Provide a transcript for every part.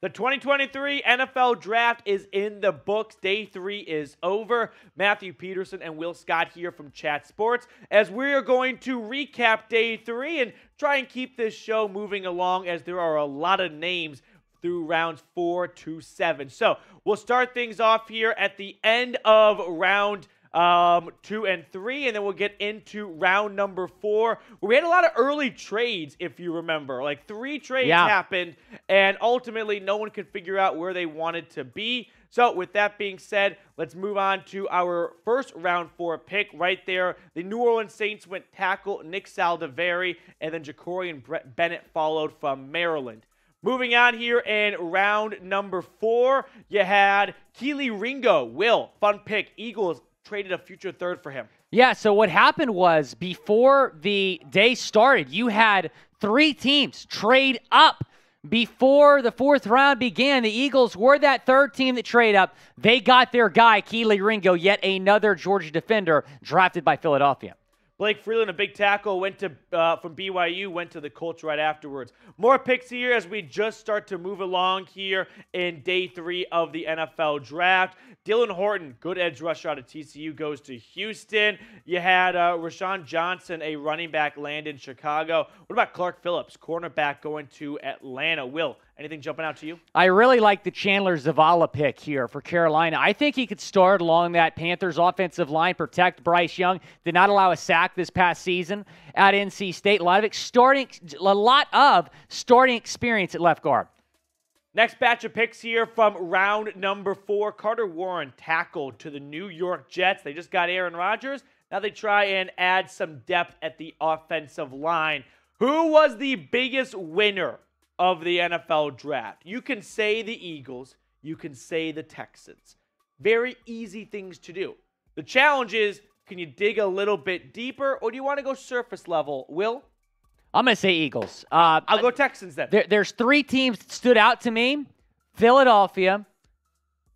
The 2023 NFL Draft is in the books. Day 3 is over. Matthew Peterson and Will Scott here from Chat Sports as we are going to recap Day 3 and try and keep this show moving along as there are a lot of names through rounds 4 to 7. So we'll start things off here at the end of round 2 and 3, and then we'll get into round number 4. We had a lot of early trades, if you remember. Like 3 trades happened, and ultimately no one could figure out where they wanted to be. So with that being said, let's move on to our first round 4 pick right there. The New Orleans Saints went tackle Nick Saldiveri, and then Jakorian Bennett followed from Maryland. Moving on here in round number 4, you had Kelee Ringo. Will, fun pick. Eagles traded a future third for him. Yeah, so what happened was before the day started, you had 3 teams trade up before the 4th round began. The Eagles were that 3rd team that trade up. They got their guy, Kelee Ringo, yet another Georgia defender drafted by Philadelphia. Blake Freeland, a big tackle, went to from BYU, went to the Colts right afterwards. More picks here as we just start to move along here in day 3 of the NFL Draft. Dylan Horton, good edge rusher out of TCU, goes to Houston. You had Rashawn Johnson, a running back, land in Chicago. What about Clark Phillips, cornerback, going to Atlanta? Will, anything jumping out to you? I really like the Chandler Zavala pick here for Carolina. I think he could start along that Panthers offensive line, protect Bryce Young. Did not allow a sack this past season at NC State. A lot of starting experience at left guard. Next batch of picks here from round number 4. Carter Warren, tackle to the New York Jets. They just got Aaron Rodgers. Now they try and add some depth at the offensive line. Who was the biggest winner of the NFL Draft? You can say the Eagles. You can say the Texans. Very easy things to do. The challenge is, can you dig a little bit deeper, or do you want to go surface level? Will? I'm going to say Eagles. I'll go Texans then. There's 3 teams that stood out to me. Philadelphia,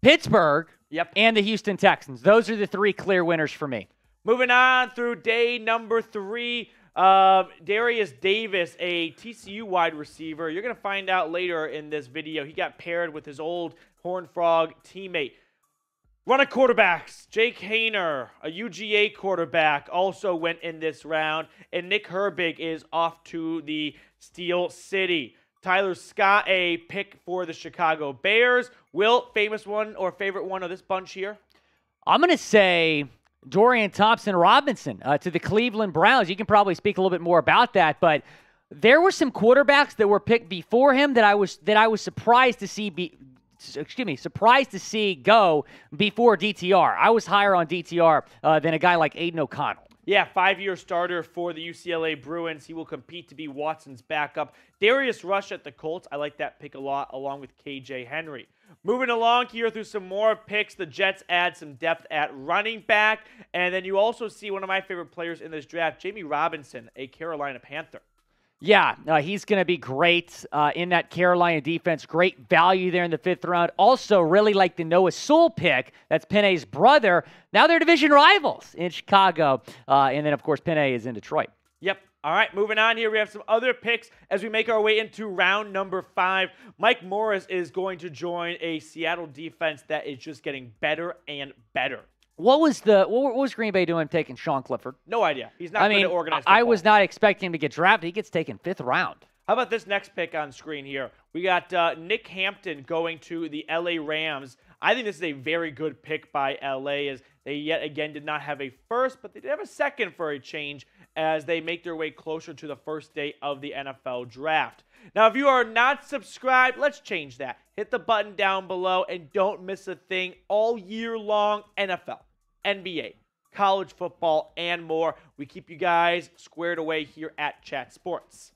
Pittsburgh, and the Houston Texans. Those are the 3 clear winners for me. Moving on through day number 3, Darius Davis, a TCU wide receiver. You're going to find out later in this video, he got paired with his old Horned Frog teammate. Running quarterbacks, Jake Haener, a UGA quarterback, also went in this round. And Nick Herbig is off to the Steel City. Tyler Scott, a pick for the Chicago Bears. Will, famous one or favorite one of this bunch here? I'm going to say Dorian Thompson-Robinson to the Cleveland Browns. You can probably speak a little bit more about that, but there were some quarterbacks that were picked before him that I was surprised to see go before DTR. I was higher on DTR than a guy like Aiden O'Connell. Yeah, 5-year starter for the UCLA Bruins. He will compete to be Watson's backup. Darius Rush at the Colts. I like that pick a lot, along with KJ Henry. Moving along here through some more picks, the Jets add some depth at running back. And then you also see one of my favorite players in this draft, Jamie Robinson, a Carolina Panther. Yeah, he's going to be great in that Carolina defense. Great value there in the 5th round. Also, really like the Noah Sewell pick. That's Penei's brother. Now they're division rivals in Chicago. And then, of course, Penei is in Detroit. Yep. All right, moving on here. We have some other picks as we make our way into round number 5. Mike Morris is going to join a Seattle defense that is just getting better and better. What was Green Bay doing taking Sean Clifford? No idea. He's not going to organize football. I was not expecting him to get drafted. He gets taken 5th round. How about this next pick on screen here? We got Nick Hampton going to the LA Rams. I think this is a very good pick by LA as they yet again did not have a first, but they did have a second for a change as they make their way closer to the first day of the NFL Draft. Now, if you are not subscribed, let's change that. Hit the button down below and don't miss a thing all year long. NFL, NBA, college football, and more. We keep you guys squared away here at Chat Sports.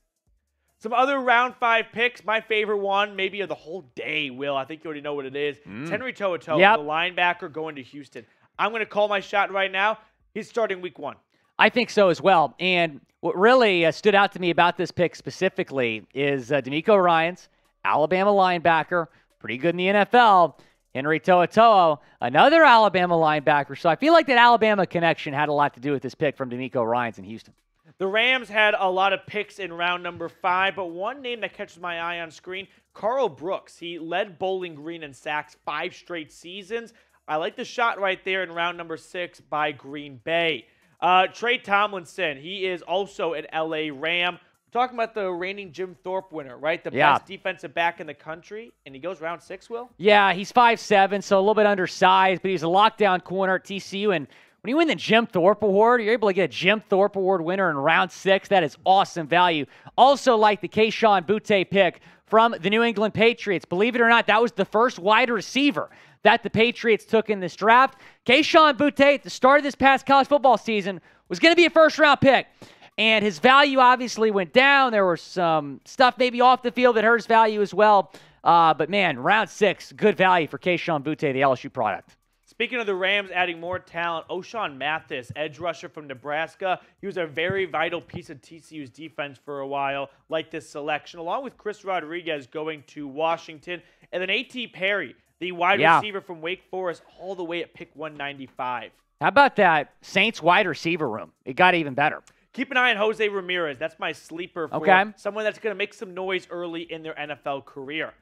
Some other round 5 picks. My favorite one, maybe of the whole day, Will. I think you already know what it is. It's Henry To'oTo'o, the linebacker going to Houston. I'm going to call my shot right now. He's starting week 1. I think so as well. And what really stood out to me about this pick specifically is DeMeco Ryans, Alabama linebacker, pretty good in the NFL. Henry To'oTo'o, another Alabama linebacker. So I feel like that Alabama connection had a lot to do with this pick from DeMeco Ryans in Houston. The Rams had a lot of picks in round number 5, but one name that catches my eye on screen, Carl Brooks, he led Bowling Green in sacks 5 straight seasons. I like the shot right there in round number 6 by Green Bay. Trey Tomlinson, he is also an LA Ram. We're talking about the reigning Jim Thorpe winner, right? The best defensive back in the country, and he goes round 6, Will? Yeah, he's 5'7", so a little bit undersized, but he's a lockdown corner at TCU, and when you win the Jim Thorpe Award, you're able to get a Jim Thorpe Award winner in round 6. That is awesome value. Also like the Kayshon Boutte pick from the New England Patriots. Believe it or not, that was the first wide receiver that the Patriots took in this draft. Kayshon Boutte, at the start of this past college football season, was going to be a first-round pick. And his value obviously went down. There was some stuff maybe off the field that hurt his value as well. But, man, round 6, good value for Kayshon Boutte, the LSU product. Speaking of the Rams adding more talent, O'Shawn Mathis, edge rusher from Nebraska, he was a very vital piece of TCU's defense for a while, like this selection, along with Chris Rodriguez going to Washington. And then A.T. Perry, the wide receiver from Wake Forest, all the way at pick 195. How about that Saints wide receiver room? It got even better. Keep an eye on Jose Ramirez. That's my sleeper for someone that's going to make some noise early in their NFL career.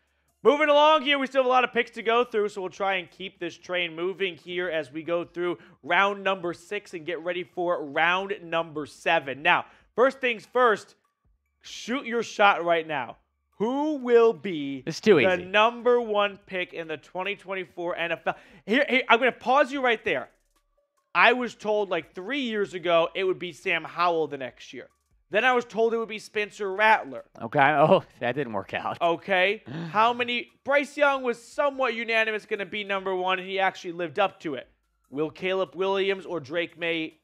Moving along here, we still have a lot of picks to go through, so we'll try and keep this train moving here as we go through round number 6 and get ready for round number 7. Now, first things first, shoot your shot right now. Who will be the number 1 pick in the 2024 NFL? Here, I'm going to pause you right there. I was told like 3 years ago it would be Sam Howell the next year. Then I was told it would be Spencer Rattler. Okay. Oh, that didn't work out. Okay. How many? Bryce Young was somewhat unanimous going to be number 1, and he actually lived up to it. Will Caleb Williams or Drake May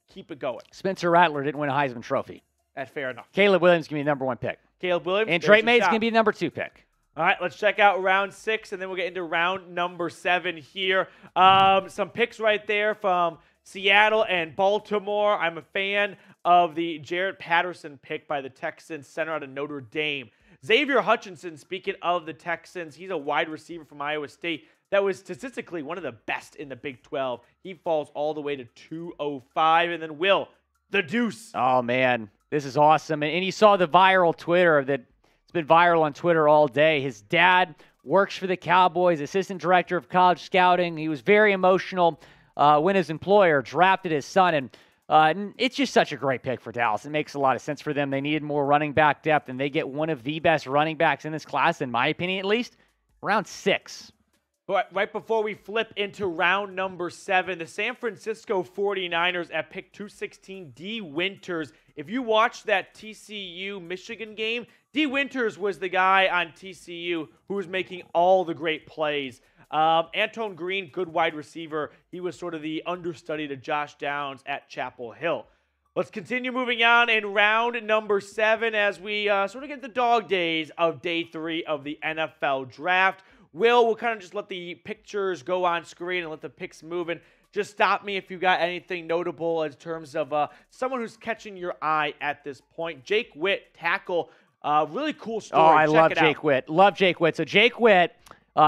keep it going? Spencer Rattler didn't win a Heisman Trophy. That's fair enough. Caleb Williams going to be the number 1 pick. Caleb Williams. And Drake May is going to be the number 2 pick. All right, let's check out round 6, and then we'll get into round number 7 here. Some picks right there from Seattle and Baltimore. I'm a fan of the Jarrett Patterson pick by the Texans, center out of Notre Dame. Xavier Hutchinson, speaking of the Texans, he's a wide receiver from Iowa State that was statistically one of the best in the Big 12. He falls all the way to 205. And then Will, the Deuce. Oh, man, this is awesome. And you saw the viral Twitter that it's been viral on Twitter all day. His dad works for the Cowboys, assistant director of college scouting. He was very emotional when his employer drafted his son. And it's just such a great pick for Dallas. It makes a lot of sense for them. They needed more running back depth, and they get one of the best running backs in this class, in my opinion at least, round 6. Right before we flip into round number 7, the San Francisco 49ers at pick 216, D. Winters. If you watched that TCU-Michigan game, D. Winters was the guy on TCU who was making all the great plays. Antoine Green, good wide receiver. He was sort of the understudy to Josh Downs at Chapel Hill. Let's continue moving on in round number 7 as we sort of get the dog days of day 3 of the NFL draft. We'll kind of just let the pictures go on screen and let the picks move. And just stop me if you got anything notable in terms of someone who's catching your eye at this point. Jake Witt, tackle. Really cool story. Oh, I love Jake Witt. Love Jake Witt. So Jake Witt,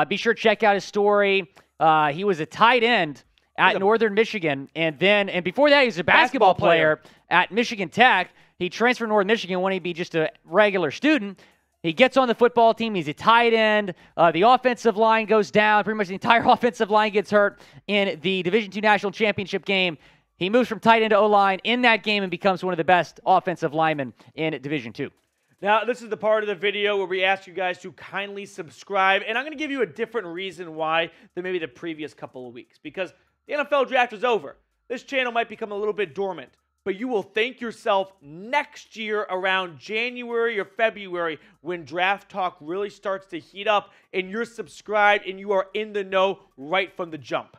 be sure to check out his story. He was a tight end at Northern Michigan. And before that, he was a basketball player at Michigan Tech. He transferred to Northern Michigan when he'd be just a regular student. He gets on the football team. He's a tight end. The offensive line goes down. Pretty much the entire offensive line gets hurt in the Division II National Championship game. He moves from tight end to O-line in that game and becomes one of the best offensive linemen in Division II. Now, this is the part of the video where we ask you guys to kindly subscribe, and I'm going to give you a different reason why than maybe the previous couple of weeks, because the NFL draft is over. This channel might become a little bit dormant, but you will thank yourself next year around January or February when draft talk really starts to heat up and you're subscribed and you are in the know right from the jump.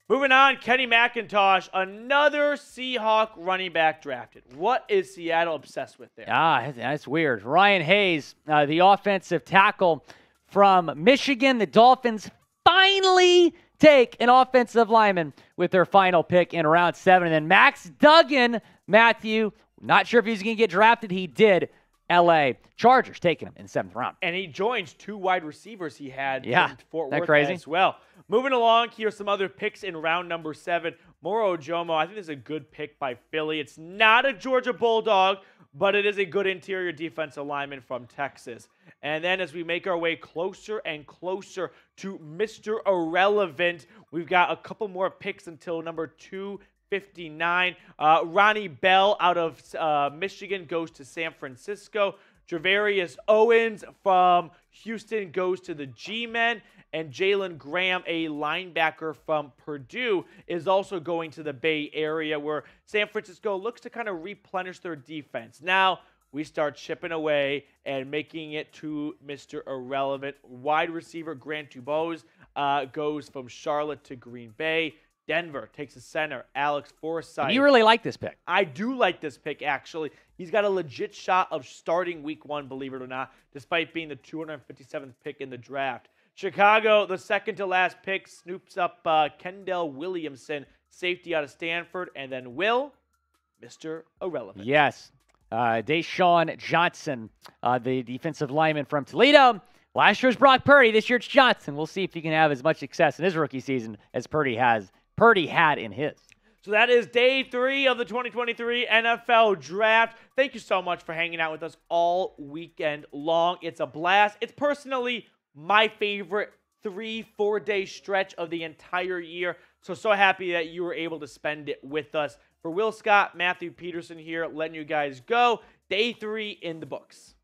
Moving on, Kenny McIntosh, another Seahawk running back drafted. What is Seattle obsessed with there? That's weird. Ryan Hayes, the offensive tackle from Michigan. The Dolphins finally take an offensive lineman with their final pick in round 7. And then Max Duggan, Matthew, not sure if he's going to get drafted. He did. L.A. Chargers taking him in the 7th round. And he joins 2 wide receivers he had in Fort Worth crazy? As well. Moving along, here are some other picks in round number 7. Moro Ojomo, I think this is a good pick by Philly. It's not a Georgia Bulldog, but it is a good interior defensive lineman from Texas. And then as we make our way closer and closer to Mr. Irrelevant, we've got a couple more picks until number 259. Ronnie Bell out of Michigan goes to San Francisco. Travarius Owens from Houston goes to the G-Men. And Jalen Graham, a linebacker from Purdue, is also going to the Bay Area, where San Francisco looks to kind of replenish their defense. Now we start chipping away and making it to Mr. Irrelevant. Wide receiver Grant Dubose goes from Charlotte to Green Bay. Denver takes a center, Alex Forsythe. You really like this pick. I do like this pick, actually. He's got a legit shot of starting week 1, believe it or not, despite being the 257th pick in the draft. Chicago, the second to last pick, snoops up Kendall Williamson, safety out of Stanford, and then Mr. Irrelevant. Yes. Deshaun Johnson, the defensive lineman from Toledo. Last year's Brock Purdy, this year it's Johnson. We'll see if he can have as much success in his rookie season as Purdy had in his. So that is day 3 of the 2023 NFL Draft. Thank you so much for hanging out with us all weekend long. It's a blast. It's personally my favorite 3-4 day stretch of the entire year. So happy that you were able to spend it with us. For Will Scott, Matthew Peterson here, letting you guys go. Day 3 in the books.